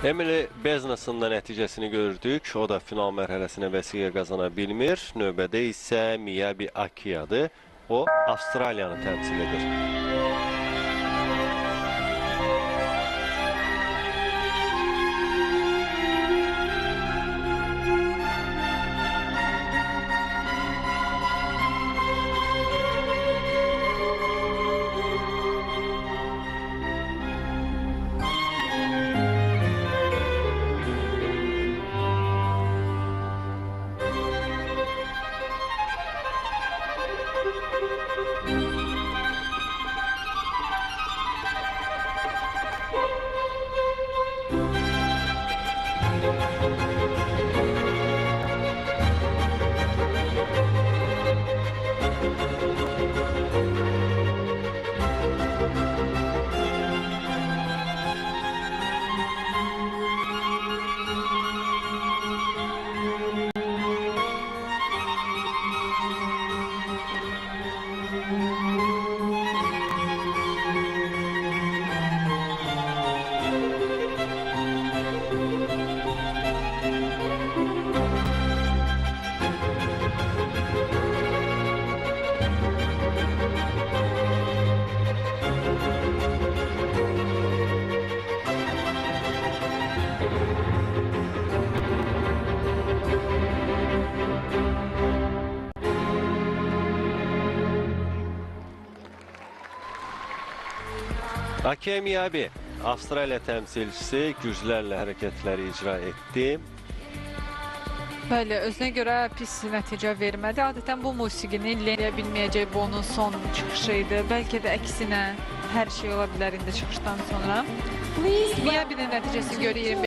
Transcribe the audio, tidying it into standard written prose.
Emily Beznas'ın da nəticəsini gördük. O da final mərhələsinə vəsiqə qazana bilmir. Növbədə isə Miyabi Akiyadır. O, Avstraliyanı təmsil edir. Akiya Miyabi, Avstraliya təmsilçisi güclərlə hərəkətləri icra etdi. Bəli, özünə görə pis nəticə vermədi. Adətən bu musiqini eləyə bilməyəcək, bu onun son çıxışı idi. Bəlkə də əksinə hər şey ola bilər indi çıxışdan sonra. Miyabinin nəticəsini görürük.